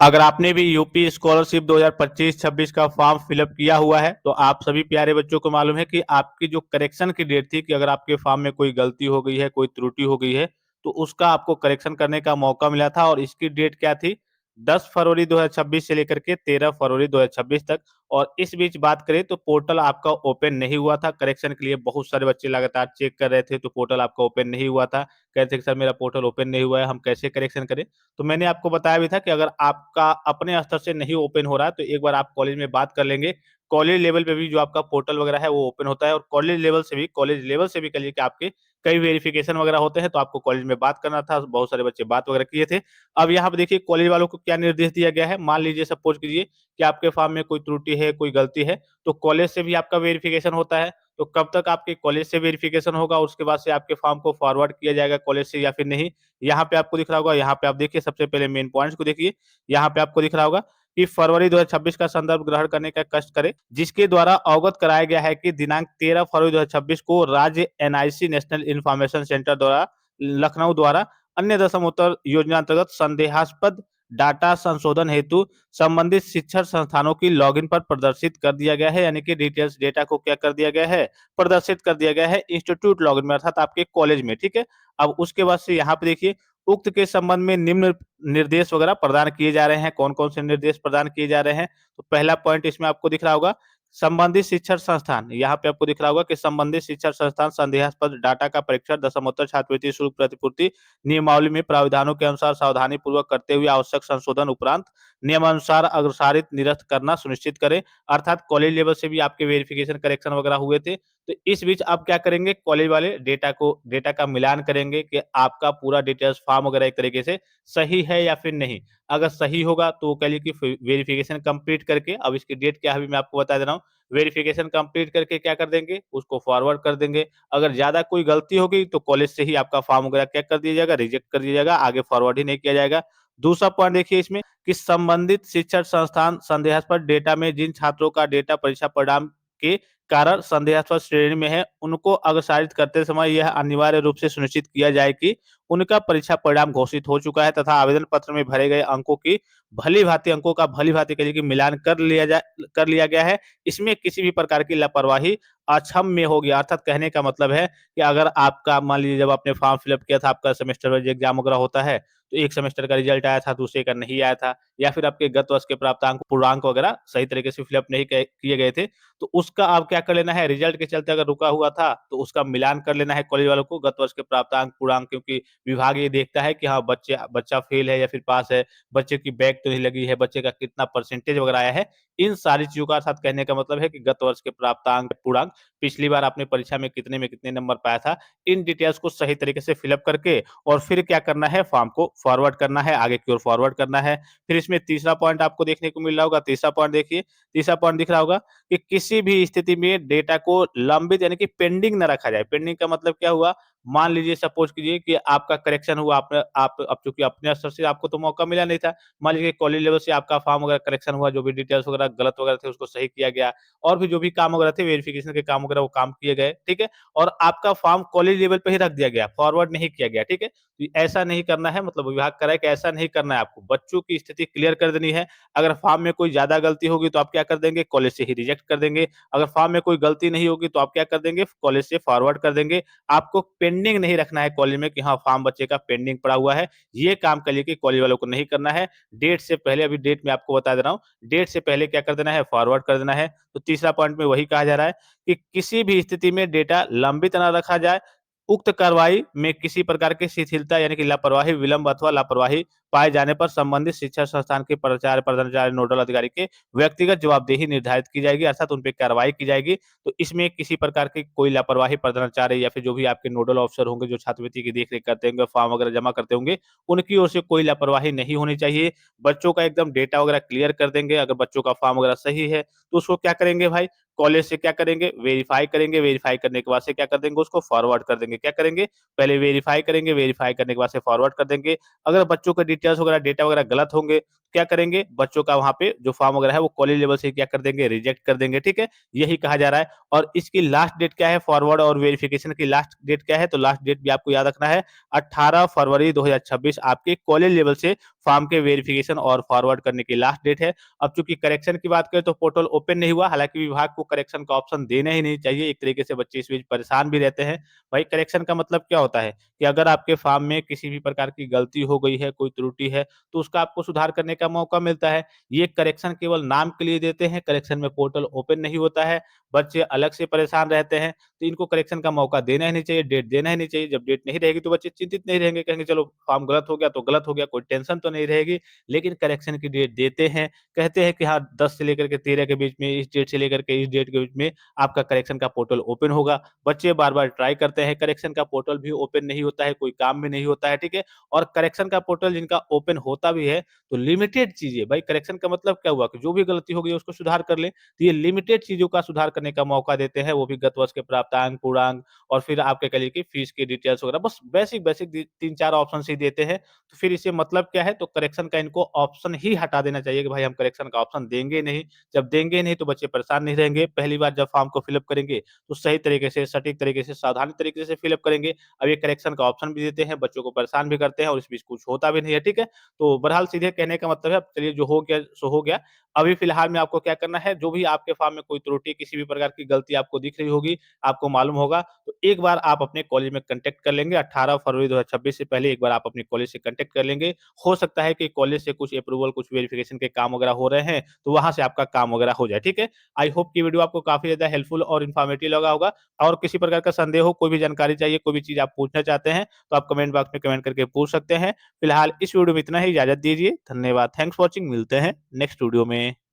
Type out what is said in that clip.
अगर आपने भी यूपी स्कॉलरशिप 2025-26 का फॉर्म फिलअप किया हुआ है तो आप सभी प्यारे बच्चों को मालूम है कि आपकी जो करेक्शन की डेट थी कि अगर आपके फॉर्म में कोई गलती हो गई है, कोई त्रुटि हो गई है, तो उसका आपको करेक्शन करने का मौका मिला था और इसकी डेट क्या थी? 10 फरवरी 2026 से लेकर के 13 फरवरी 2026 तक। और इस बीच बात करें तो पोर्टल आपका ओपन नहीं हुआ था करेक्शन के लिए। बहुत सारे बच्चे लगातार चेक कर रहे थे, तो पोर्टल आपका ओपन नहीं हुआ था। कह रहे थे कि सर मेरा पोर्टल ओपन नहीं हुआ है, हम कैसे करेक्शन करें? तो मैंने आपको बताया भी था कि अगर आपका अपने स्तर से नहीं ओपन हो रहा है, तो एक बार आप कॉलेज में बात कर लेंगे। कॉलेज लेवल पे भी जो आपका पोर्टल वगैरह है, वो ओपन होता है और कॉलेज लेवल से भी कह लीजिए कि आपके कई वेरिफिकेशन वगैरह होते हैं, तो आपको कॉलेज में बात करना था। बहुत सारे बच्चे बात वगैरह किए थे। अब यहाँ पे देखिए कॉलेज वालों को क्या निर्देश दिया गया है। मान लीजिए सपोज़ कीजिए कि आपके फॉर्म में कोई त्रुटि है, कोई गलती है, तो कॉलेज से भी आपका वेरिफिकेशन होता है। तो कब तक आपके कॉलेज से वेरिफिकेशन होगा, उसके बाद से आपके फॉर्म को फॉरवर्ड किया जाएगा कॉलेज से या फिर नहीं। यहाँ पे आपको दिख रहा होगा, यहाँ पे आप देखिए सबसे पहले मेन पॉइंट्स को देखिए। यहाँ पे आपको दिख रहा होगा कि फरवरी 2026 का संदर्भ ग्रहण करने का कष्ट करें, जिसके द्वारा अवगत कराया गया है कि दिनांक 13 फरवरी 2026 को राज्य एनआईसी नेशनल इन्फॉर्मेशन सेंटर द्वारा लखनऊ द्वारा अन्य दशमोत्तर योजना अंतर्गत संदेहास्पद डाटा संशोधन हेतु संबंधित शिक्षण संस्थानों की लॉगिन पर प्रदर्शित कर दिया गया है। यानी कि डिटेल्स डेटा को क्या कर दिया गया है, प्रदर्शित कर दिया गया है इंस्टीट्यूट लॉगिन में, अर्थात आपके कॉलेज में। ठीक है। अब उसके बाद से यहाँ पे देखिए उक्त के संबंध में निम्न निर्देश वगैरह प्रदान किए जा रहे हैं। कौन-कौन से निर्देश प्रदान किए जा रहे हैं? तो पहला पॉइंट इसमें आपको दिख रहा होगा, संबंधित शिक्षण संस्थान। यहाँ पे आपको दिख रहा होगा कि संबंधित शिक्षण संस्थान संदेहास्पद डाटा का परीक्षण दशमोत्तर छात्रवृत्ति शुल्क प्रतिपूर्ति नियमावली में प्राविधानों के अनुसार सावधानी पूर्वक करते हुए आवश्यक संशोधन उपरांत नियमानुसार अग्रसारित निरस्त करना सुनिश्चित करें। अर्थात कॉलेज लेवल से भी आपके वेरिफिकेशन करेक्शन वगैरह हुए थे। तो इस बीच आप क्या करेंगे, कॉलेज वाले डेटा का मिलान करेंगे कि आपका पूरा डिटेल्स फॉर्म वगैरह एक तरीके से सही है या फिर नहीं। अगर सही होगा तो कह लीजिए कि वेरिफिकेशन कंप्लीट करके, अब इसकी डेट क्या है अभी मैं आपको बता दे रहा हूँ। वेरिफिकेशन कंप्लीट करके क्या कर देंगे, उसको फॉरवर्ड कर देंगे। अगर ज़्यादा कोई गलती होगी तो कॉलेज से ही आपका फॉर्म वगैरह क्या कर दिया जाएगा, रिजेक्ट कर दिया जाएगा, आगे फॉरवर्ड ही नहीं किया जाएगा। दूसरा पॉइंट देखिए इसमें कि संबंधित शिक्षण संस्थान संदेहास्पद डेटा में जिन छात्रों का डेटा परीक्षा परिणाम के कारण संदेहास्पद श्रेणी में है, उनको अग्रसारित करते समय यह अनिवार्य रूप से सुनिश्चित किया जाए कि उनका परीक्षा परिणाम घोषित हो चुका है तथा आवेदन पत्र में भरे गए अंकों का भली-भांति कह लीजिए कि मिलान कर लिया गया है। इसमें किसी भी प्रकार की लापरवाही अक्षम्य होगी। अर्थात कहने का मतलब है कि अगर आपका मान लीजिए जब आपने फॉर्म फिलअप किया था, आपका सेमेस्टर वाइज़ एग्ज़ाम वगैरह होता है, तो एक सेमेस्टर का रिजल्ट आया था, दूसरे का नहीं आया था, या फिर आपके गत वर्ष के प्राप्तांक, पूर्णांक वगैरह सही तरीके से फिलअप नहीं किए गए थे, तो उसका अब क्या कर लेना है, रिजल्ट के चलते अगर रुका हुआ था, तो उसका मिलान कर लेना है कॉलेज वालों को गत वर्ष के प्राप्तांक, पूर्णांक, क्योंकि विभाग ये देखता है कि हाँ, बच्चा फेल है या फिर पास है, बच्चे की बैक तो नहीं लगी है, बच्चे का कितना परसेंटेज वगैरह आया है। इन सारी चीज़ों का साथ कहने का मतलब है कि गत वर्ष के प्राप्तांक, पूर्णांक, पिछली बार आपने परीक्षा में कितने नंबर पाया था, इन डिटेल्स को सही तरीके से फिलअप करके और फिर क्या करना है, फॉर्म को फॉरवर्ड करना है, आगे की ओर फॉरवर्ड करना है। फिर इसमें तीसरा पॉइंट आपको देखने को मिल रहा होगा, तीसरा पॉइंट देखिए, तीसरा पॉइंट दिख रहा होगा कि किसी भी स्थिति में डेटा को लंबित यानी कि पेंडिंग ना रखा जाए। पेंडिंग का मतलब क्या हुआ? मान लीजिए सपोज़ कीजिए कि आपका करेक्शन हुआ, आपने आप अब चूँकि अपने स्तर से आपको तो मौका मिला नहीं था। मान लीजिए कॉलेज लेवल से आपका फॉर्म वगैरह करेक्शन हुआ, जो भी डिटेल्स वगैरह गलत वगैरह थे उसको सही किया गया और भी जो भी काम वगैरह थे वेरिफिकेशन के काम वगैरह वो काम किए गए, ठीक है? और आपका फॉर्म कॉलेज लेवल पे ही रख दिया गया, फॉरवर्ड नहीं किया गया, ठीक है? तो ऐसा नहीं करना है, मतलब विभाग कह रहा है कि ऐसा नहीं करना है आपको। बच्चों की स्थिति क्लियर कर देनी है। अगर फॉर्म में कोई ज़्यादा गलती होगी तो आप क्या कर देंगे, कॉलेज से ही रिजेक्ट कर देंगे। अगर फॉर्म में कोई गलती नहीं होगी तो आप क्या कर देंगे, कॉलेज से फॉरवर्ड कर देंगे। आपको पेंडिंग नहीं रखना है कॉलेज में कि हाँ, फॉर्म बच्चे का पेंडिंग पड़ा हुआ है। ये काम के लिए कि कॉलेज वालों को नहीं करना है। डेट से पहले, अभी डेट मैं आपको बता दे रहा हूँ, डेट से पहले क्या कर देना है, फॉरवर्ड कर देना है। तो तीसरा पॉइंट में वही कहा जा रहा है कि किसी भी स्थिति में डेटा लंबित ना रखा जाए। उक्त कार्रवाई में किसी प्रकार की शिथिलता यानी कि लापरवाही, विलंब अथवा लापरवाही पाए जाने पर संबंधित शिक्षा संस्थान के प्राचार्य, प्रधानाचार्य, नोडल अधिकारी के व्यक्तिगत जवाबदेही निर्धारित की जाएगी, अर्थात उन पे कार्रवाई की जाएगी। तो इसमें किसी प्रकार की कोई लापरवाही प्रधानाचार्य या फिर जो भी आपके नोडल ऑफिसर होंगे, जो छात्रवृत्ति की देख-रेख करते होंगे, फॉर्म वगैरह जमा करते होंगे, उनकी ओर से कोई लापरवाही नहीं होनी चाहिए। बच्चों का एकदम डेटा वगैरह क्लियर कर देंगे। अगर बच्चों का फॉर्म वगैरह सही है, तो उसको क्या करेंगे भाई, कॉलेज से क्या करेंगे, वेरीफाई करेंगे। वेरीफाई करने के बाद से क्या कर देंगे, उसको फॉरवर्ड कर देंगे। क्या करेंगे, पहले वेरीफाई करेंगे, वेरीफाई करने के बाद से फॉरवर्ड कर देंगे। अगर बच्चों के डिटेल्स वगैरह, डेटा वगैरह गलत होंगे, क्या करेंगे, बच्चों का वहाँ पे जो फॉर्म वगैरह है वो कॉलेज लेवल से क्या कर देंगे, रिजेक्ट कर देंगे, ठीक है? यही कहा जा रहा है। और इसकी लास्ट डेट क्या है, फॉरवर्ड और वेरिफिकेशन की लास्ट डेट क्या है? तो लास्ट डेट भी आपको याद रखना है 18 फरवरी 2026 आपके कॉलेज लेवल से फॉर्म के वेरिफिकेशन और फॉरवर्ड करने की लास्ट डेट है। अब चूंकि करेक्शन की बात करें तो पोर्टल ओपन नहीं हुआ, हालांकि विभाग को करेक्शन का ऑप्शन देना ही नहीं चाहिए। एक तरीके से बच्चे इस बीच परेशान भी रहते हैं। भाई करेक्शन का मतलब क्या होता है कि अगर आपके फॉर्म में किसी भी प्रकार की गलती हो गई है, कोई त्रुटि है, तो उसका आपको सुधार करने का मौका मिलता है। ये करेक्शन केवल नाम के लिए देते हैं, करेक्शन में पोर्टल ओपन नहीं होता है, बच्चे अलग से परेशान रहते हैं। तो इनको करेक्शन का मौका देना ही नहीं चाहिए, डेट देना ही नहीं चाहिए। जब डेट नहीं रहेगी तो बच्चे चिंतित नहीं रहेंगे, कहेंगे चलो फॉर्म गलत हो गया तो गलत हो गया, कोई टेंशन तो नहीं रहेगी। लेकिन करेक्शन की डेट देते हैं, कहते हैं कि हाँ 10 से लेकर के 13 के बीच में, इस डेट से लेकर के इस डेट के बीच में आपका करेक्शन का पोर्टल ओपन होगा। बच्चे बार-बार ट्राई करते हैं, करेक्शन का पोर्टल भी ओपन नहीं होता है, कोई काम भी नहीं होता है, ठीक है? और करेक्शन का पोर्टल जिनका ओपन होता भी है, तो लिमिटेड चीज़ें, भाई करेक्शन का मतलब क्या हुआ कि जो भी गलती हो गई है उसको सुधार कर लें। तो ये लिमिटेड चीज़ों का सुधार करने का मौका देते हैं, वो भी गत वर्ष के प्राप्तांक, पूर्णांक और फिर आपके कह लीजिए कि फीस की डिटेल्स वगैरह, बस बेसिक-बेसिक दी 3-4 ऑप्शंस ही देते हैं। तो फिर इससे मतलब क्या है, तो करेक्शन का इनको ऑप्शन ही हटा देना चाहिए कि भाई हम करेक्शन का ऑप्शन देंगे नहीं। जब देंगे नहीं तो बच्चे परेशान नहीं रहेंगे। पहली बार जब फॉर्म को फिलअप करेंगे तो सही तरीके से, सटीक तरीके से, सावधानी तरीके से फिलअप करेंगे। अब ये करेक्शन का ऑप्शन भी देते हैं, बच्चों को परेशान भी करते हैं और इस बीच कुछ होता भी नहीं है, ठीक है? तो बहरहाल सीधे कहने का मतलब है, अब चलिए जो हो गया सो हो गया। अभी फिलहाल में आपको क्या करना है, जो भी आपके फॉर्म में कोई त्रुटि, किसी भी प्रकार की गलती आपको दिख रही होगी, आपको मालूम होगा, तो एक बार आप अपने कॉलेज में कॉन्टैक्ट कर लेंगे। 18 फरवरी 2026 से पहले एक बार आप अपने कॉलेज से कॉन्टैक्ट कर लेंगे। हो सकता है कि कॉलेज से कुछ अप्रूवल, कुछ वेरिफिकेशन के काम वगैरह हो रहे हैं, तो वहाँ से आपका काम वगैरह हो जाए, ठीक है? आई होप कि वीडियो आपको काफ़ी ज़्यादा हेल्पफुल और इन्फॉर्मेटिव लगा होगा। और किसी प्रकार का संदेह हो, कोई भी जानकारी चाहिए, कोई भी चीज़ आप पूछना चाहते हैं, तो आप कमेंट बॉक्स में कमेंट करके पूछ सकते हैं। फिलहाल इस वीडियो में इतना ही, इजाज़त दीजिए। धन्यवाद। Thanks for watching. मिलते हैं नेक्स्ट वीडियो में।